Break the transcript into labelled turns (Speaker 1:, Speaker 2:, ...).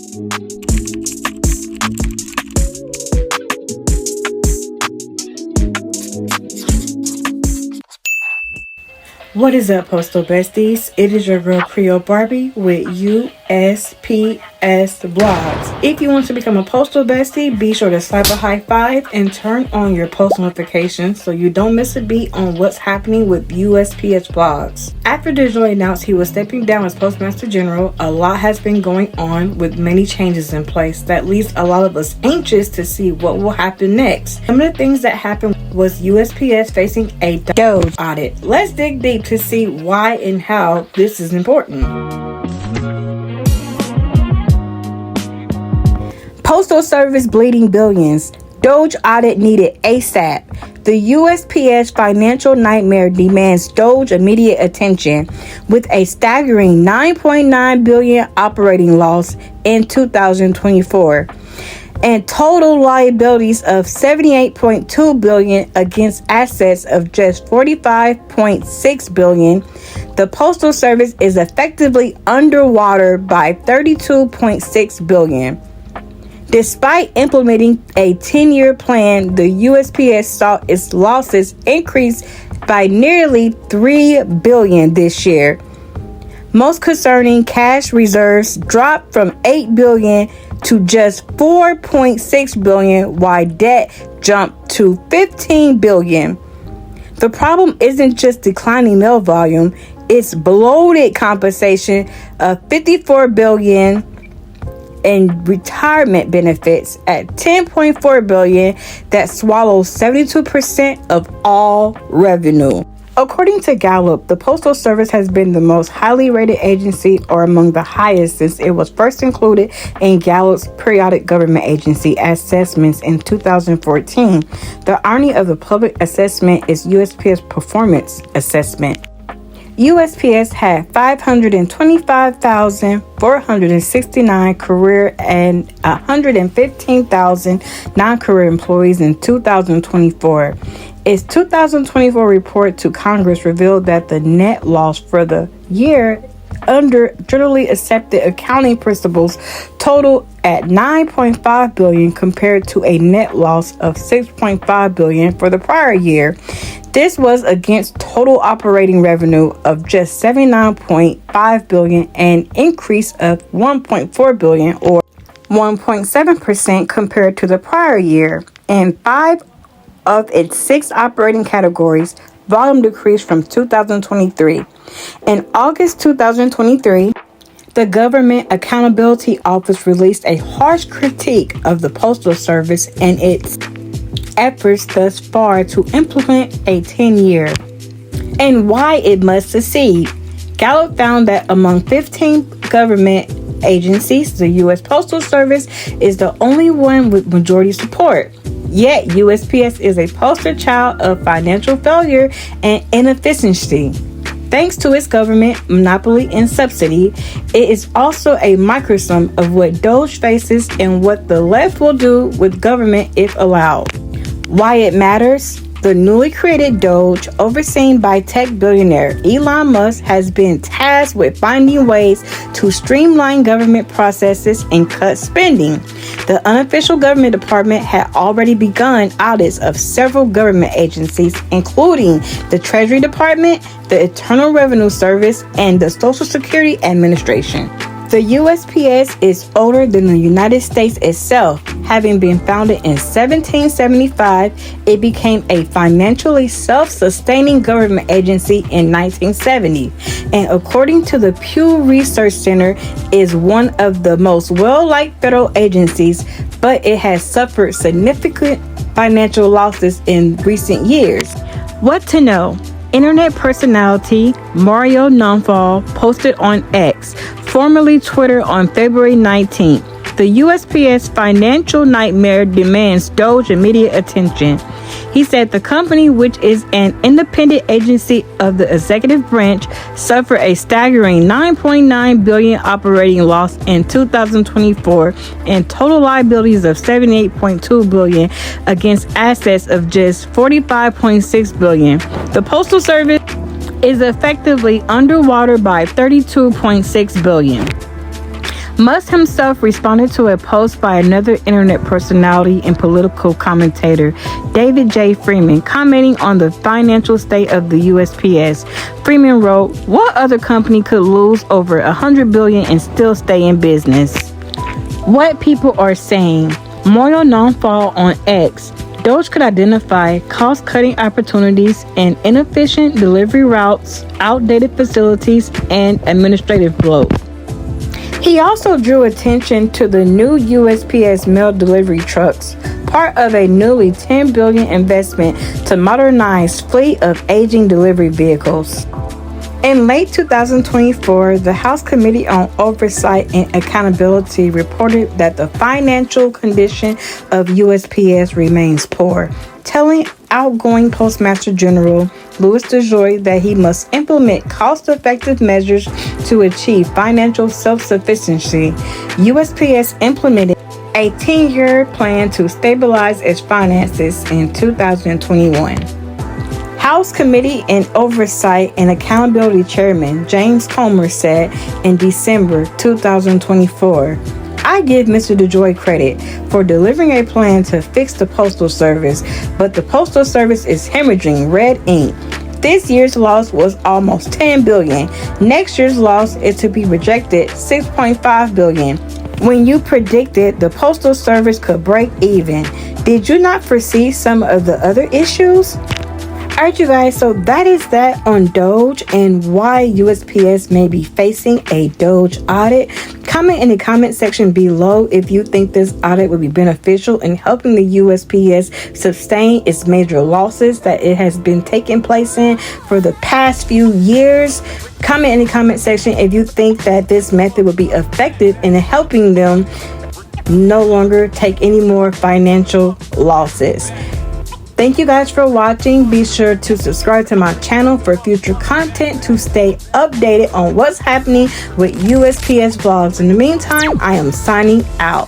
Speaker 1: What is up, Postal Besties? It is your girl Creole Barbie with USPS Blogs. If you want to become a Postal Bestie, be sure to slap a high five and turn on your post notifications so you don't miss a beat on what's happening with USPS Blogs. After DeJoy announced he was stepping down as Postmaster General, a lot has been going on with many changes in place that leaves a lot of us anxious to see what will happen next. Some of the things that happened was USPS facing a Doge audit. Let's dig deep to see why and how this is important. Postal Service bleeding billions. Doge audit needed ASAP. The USPS financial nightmare demands Doge immediate attention, with a staggering $9.9 billion operating loss in 2024 and total liabilities of $78.2 billion against assets of just $45.6 billion. The Postal Service is effectively underwater by $32.6 billion. Despite implementing a 10-year plan, the USPS saw its losses increase by nearly $3 billion this year. Most concerning, cash reserves dropped from $8 billion to just $4.6 billion, while debt jumped to $15 billion. The problem isn't just declining mail volume, it's bloated compensation of $54 billion in retirement benefits at $10.4 billion that swallows 72% of all revenue. According to Gallup, the Postal Service has been the most highly rated agency, or among the highest, since it was first included in Gallup's periodic government agency assessments in 2014. The irony of the public assessment is USPS performance assessment. USPS had 525,469 career and 115,000 non-career employees in 2024. Its 2024 report to Congress revealed that the net loss for the year under generally accepted accounting principles totaled at $9.5 billion compared to a net loss of $6.5 billion for the prior year. This was against total operating revenue of just $79.5 billion, an increase of $1.4 billion or 1.7% compared to the prior year. In 5 of its 6 operating categories, volume decreased from 2023. In August 2023, the Government Accountability Office released a harsh critique of the Postal Service and its efforts thus far to implement a 10-year and why it must succeed. Gallup found that among 15 government agencies, the U.S. Postal Service is the only one with majority support. Yet, USPS is a poster child of financial failure and inefficiency. Thanks to its government monopoly and subsidy, it is also a microcosm of what Doge faces and what the left will do with government if allowed. Why it matters? The newly created Doge, overseen by tech billionaire Elon Musk, has been tasked with finding ways to streamline government processes and cut spending. The unofficial government department had already begun audits of several government agencies, including the Treasury Department, the Internal Revenue Service, and the Social Security Administration. The USPS is older than the United States itself. Having been founded in 1775, it became a financially self-sustaining government agency in 1970, and according to the Pew Research Center, is one of the most well-liked federal agencies, but it has suffered significant financial losses in recent years. What to know? Internet personality Mario Naufal posted on X, formerly Twitter, on February 19th. The USPS financial nightmare demands Doge immediate attention. He said the company, which is an independent agency of the executive branch, suffered a staggering $9.9 billion operating loss in 2024 and total liabilities of $78.2 billion against assets of just $45.6 billion. The Postal Service is effectively underwater by $32.6 billion. Musk himself responded to a post by another internet personality and political commentator, David J. Freeman, commenting on the financial state of the USPS. Freeman wrote, "What other company could lose over $100 billion and still stay in business?" What people are saying. Moral non-fall on X. Doge could identify cost-cutting opportunities in inefficient delivery routes, outdated facilities, and administrative bloat. He also drew attention to the new USPS mail delivery trucks, part of a nearly $10 billion investment to modernize fleet of aging delivery vehicles. In late 2024, the House Committee on Oversight and Accountability reported that the financial condition of USPS remains poor, telling outgoing Postmaster General Louis DeJoy that he must implement cost-effective measures to achieve financial self-sufficiency. USPS implemented a 10-year plan to stabilize its finances in 2021. House Committee on Oversight and Accountability Chairman James Comer said in December 2024, "I give Mr. DeJoy credit for delivering a plan to fix the Postal Service, but the Postal Service is hemorrhaging red ink. This year's loss was almost $10 billion. Next year's loss is to be projected $6.5 billion. When you predicted the Postal Service could break even, did you not foresee some of the other issues?" Alright, you guys, so that is that on Doge and why USPS may be facing a Doge audit. Comment in the comment section below if you think this audit would be beneficial in helping the USPS sustain its major losses that it has been taking place in for the past few years. Comment in the comment section if you think that this method would be effective in helping them no longer take any more financial losses. Thank you guys for watching. Be sure to subscribe to my channel for future content to stay updated on what's happening with USPS vlogs. In the meantime, I am signing out.